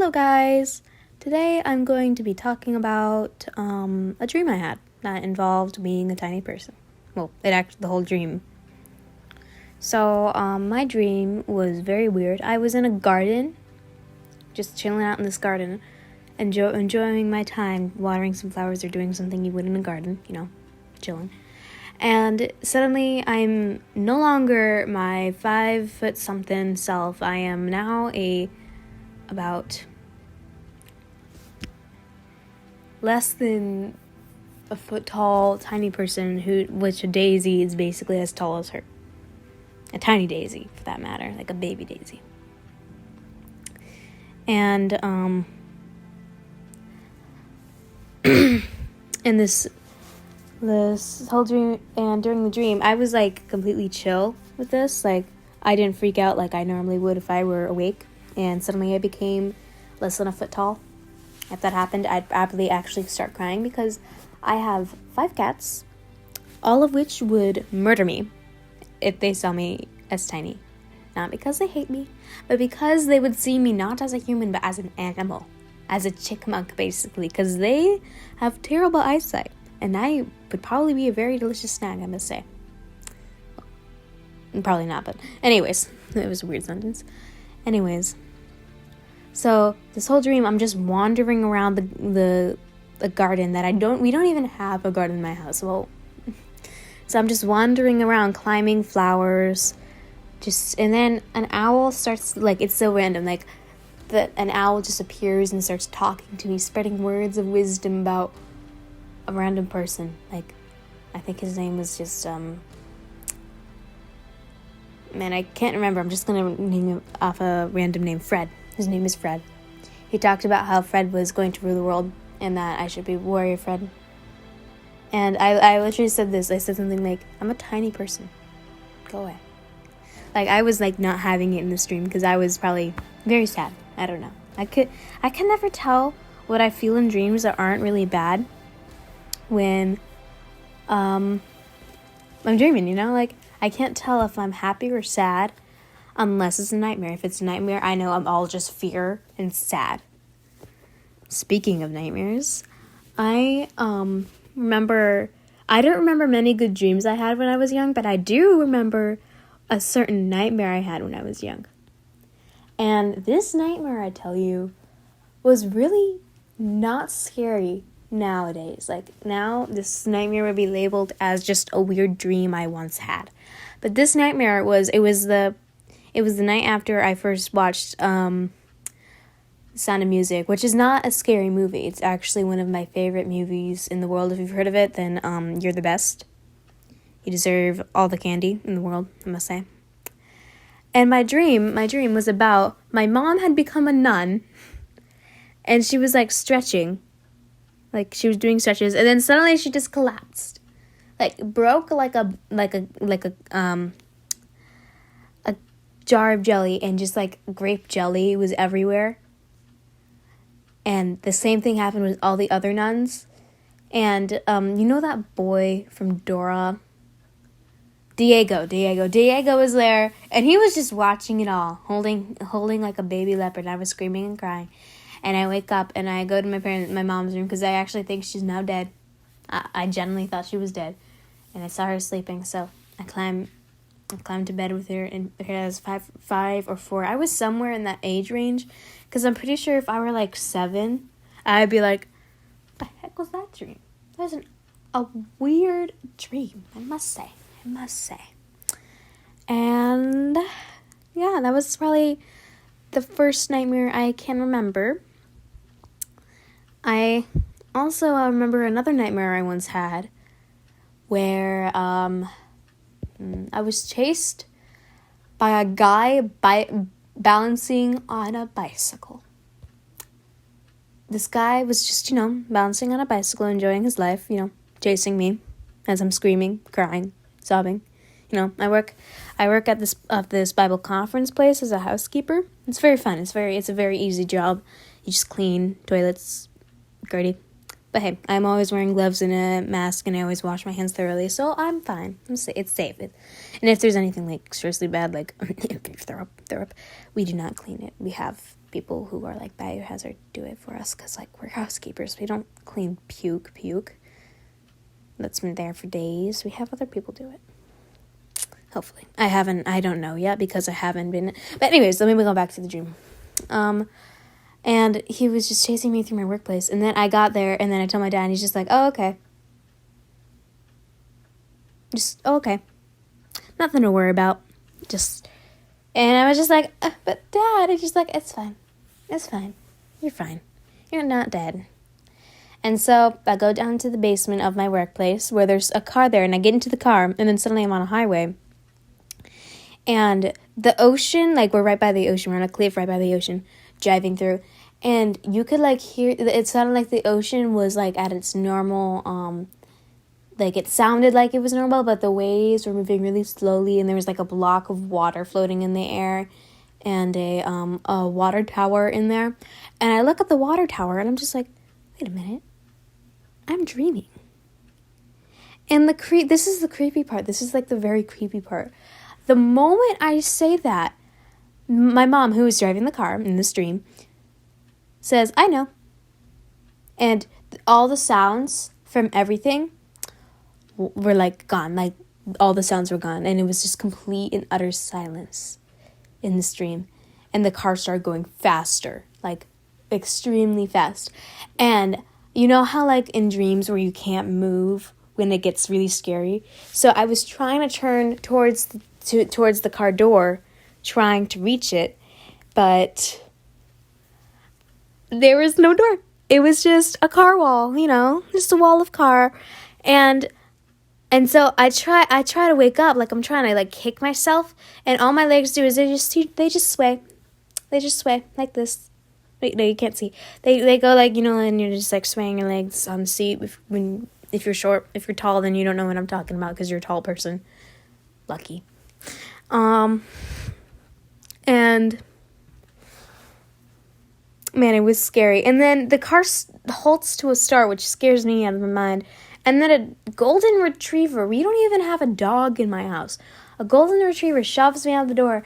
Hello guys! Today I'm going to be talking about a dream I had that involved being a tiny person. Well, the whole dream. So, my dream was very weird. I was in a garden, just chilling out in this garden, enjoying my time, watering some flowers or doing something you would in a garden, chilling. And suddenly I'm no longer my 5-foot-something self. I am now about less than a foot tall tiny person which a daisy is basically as tall as her. A tiny daisy, for that matter, like a baby daisy. And in this whole dream, and during the dream, I was like completely chill with this. Like, I didn't freak out like I normally would if I were awake. And suddenly I became less than a foot tall. If that happened, I'd probably actually start crying because I have 5 cats, all of which would murder me if they saw me as tiny. Not because they hate me, but because they would see me not as a human, but as an animal. As a chickmunk, basically, because they have terrible eyesight. And I would probably be a very delicious snack, I must say. Probably not, but anyways, it was a weird sentence. Anyways, so this whole dream, I'm just wandering around the garden that we don't even have a garden in my house. Well, so I'm just wandering around, climbing flowers, and then an owl starts, like, it's so random, like, an owl just appears and starts talking to me, spreading words of wisdom about a random person. Like, I think his name was just, man, I can't remember. I'm just gonna name him off a random name. Fred. His name is Fred. He talked about how Fred was going to rule the world and that I should be warrior Fred. And I literally said this. I said something like, I'm a tiny person. Go away. Like, I was, like, not having it in this dream because I was probably very sad. I don't know. I can never tell what I feel in dreams that aren't really bad when I'm dreaming, Like, I can't tell if I'm happy or sad unless it's a nightmare. If it's a nightmare, I know I'm all just fear and sad. Speaking of nightmares, I don't remember many good dreams I had when I was young, but I do remember a certain nightmare I had when I was young. And this nightmare, I tell you, was really not scary nowadays. Like, now this nightmare would be labeled as just a weird dream I once had. But this nightmare was the night after I first watched Sound of Music, which is not a scary movie. It's actually one of my favorite movies in the world. If you've heard of it, then you're the best. You deserve all the candy in the world, I must say. And my dream was about, my mom had become a nun, and she was, like, stretching. Like, she was doing stretches, and then suddenly she just collapsed. Like, broke like a jar of jelly, and just, like, grape jelly was everywhere. And the same thing happened with all the other nuns. And, that boy from Dora? Diego was there, and he was just watching it all, holding like a baby leopard. I was screaming and crying, and I wake up and I go to my mom's room because I actually think she's now dead. I genuinely thought she was dead, and I saw her sleeping. So I climbed to bed with her, and her was 5 or 4. I was somewhere in that age range, because I'm pretty sure if I were like 7, I'd be like, "What the heck was that dream?" That was a weird dream, I must say. And yeah, that was probably the first nightmare I can remember. I also remember another nightmare I once had where I was chased by a guy balancing on a bicycle. This guy was just, balancing on a bicycle, enjoying his life, chasing me as I'm screaming, crying, sobbing. I work at this Bible conference place as a housekeeper. It's very fun. It's a very easy job. You just clean toilets, dirty. But hey, I'm always wearing gloves and a mask, and I always wash my hands thoroughly, so I'm fine. It's safe. And if there's anything like seriously bad, like if you throw up, we do not clean it. We have people who are like biohazard do it for us, because like we're housekeepers. We don't clean puke that's been there for days. We have other people do it. Hopefully. I don't know yet because I haven't been. But anyways, let me go back to the dream. And he was just chasing me through my workplace. And then I got there, and then I told my dad, and he's just like, oh, okay. Okay. Nothing to worry about. And I was just like, but Dad, it's just like, it's fine. It's fine. You're fine. You're not dead. And so I go down to the basement of my workplace where there's a car there, and I get into the car, and then suddenly I'm on a highway. And the ocean, like we're right by the ocean, we're on a cliff right by the ocean, driving through. And you could like hear, it sounded like the ocean was like at its normal, like it sounded like it was normal, but the waves were moving really slowly, and there was like a block of water floating in the air, and a water tower in there. And I look at the water tower, and I'm just like, wait a minute, I'm dreaming. And this is the creepy part. This is like the very creepy part. The moment I say that, my mom, who was driving the car in this dream, says, I know. And all the sounds from everything were like gone. Like all the sounds were gone. And it was just complete and utter silence in this dream. And the car started going faster, like extremely fast. And you know how like in dreams where you can't move when it gets really scary? So I was trying to turn towards the car door, trying to reach it, but there was no door. It was just a car wall, just a wall of car. And so I try to wake up, like I'm trying to like kick myself, and all my legs do is they just sway. They just sway like this. Wait, no, you can't see. They go like, and you're just like swaying your legs on the seat. If you're short, if you're tall, then you don't know what I'm talking about because you're a tall person. Lucky. And man, it was scary. And then the car halts to a start, which scares me out of my mind. And then a golden retriever, we don't even have a dog in my house. A golden retriever shoves me out the door,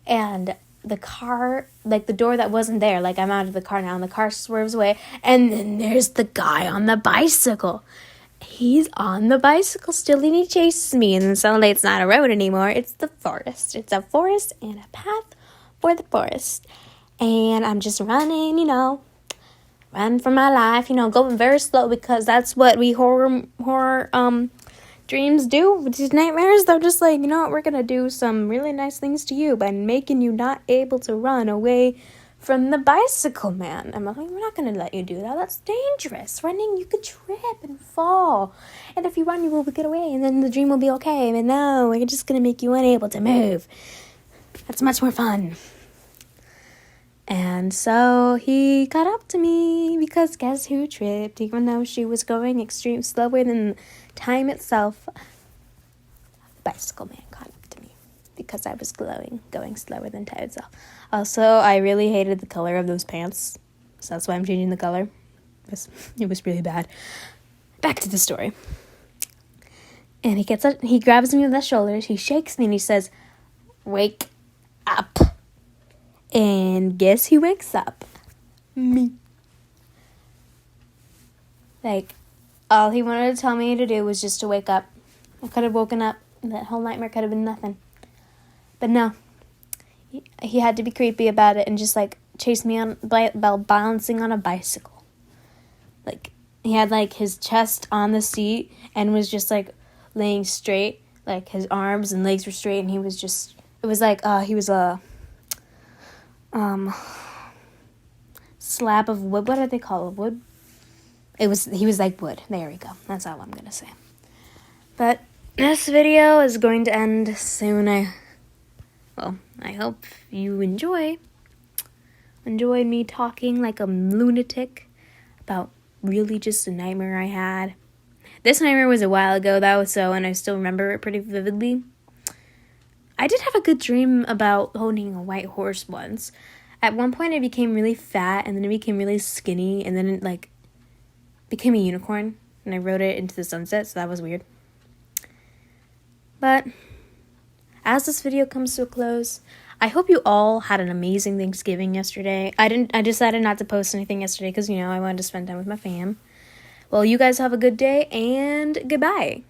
and the car, like the door that wasn't there, like I'm out of the car now, and the car swerves away, and then there's the guy on the bicycle. He's on the bicycle still, and he chases me, and then suddenly it's not a road anymore, it's the forest. It's a forest and a path for the forest. And I'm just running, run for my life, going very slow, because that's what we horror dreams do with these nightmares. They're just like, we're gonna do some really nice things to you by making you not able to run away from the bicycle man. I'm like, we're not gonna let you do that. That's dangerous. Running, you could trip and fall, and if you run, you will get away, and then the dream will be okay. But no, we're just gonna make you unable to move. That's much more fun. And so he got up to me, because guess who tripped? Even though she was going extreme slower than time itself, the bicycle man caught up to me because I was going slower than time itself. Also, I really hated the color of those pants, so that's why I'm changing the color. It was really bad. Back to the story. And he gets up, he grabs me with the shoulders, he shakes me, and he says, "Wake up." And guess who wakes up? Me. Like, all he wanted to tell me to do was just to wake up. I could have woken up. That whole nightmare could have been nothing. But no. He had to be creepy about it and just, like, chase me while balancing on a bicycle. Like, he had, like, his chest on the seat and was just, like, laying straight. Like, his arms and legs were straight, and he was just... It was like, he was a... slab of wood. What do they call it? Wood? He was like wood. There we go. That's all I'm gonna say. But this video is going to end soon. I hope you enjoyed me talking like a lunatic about really just a nightmare I had. This nightmare was a while ago though, and I still remember it pretty vividly. I did have a good dream about owning a white horse once. At one point, it became really fat, and then it became really skinny, and then it, like, became a unicorn, and I rode it into the sunset, so that was weird. But as this video comes to a close, I hope you all had an amazing Thanksgiving yesterday. I decided not to post anything yesterday because, I wanted to spend time with my fam. Well, you guys have a good day, and goodbye.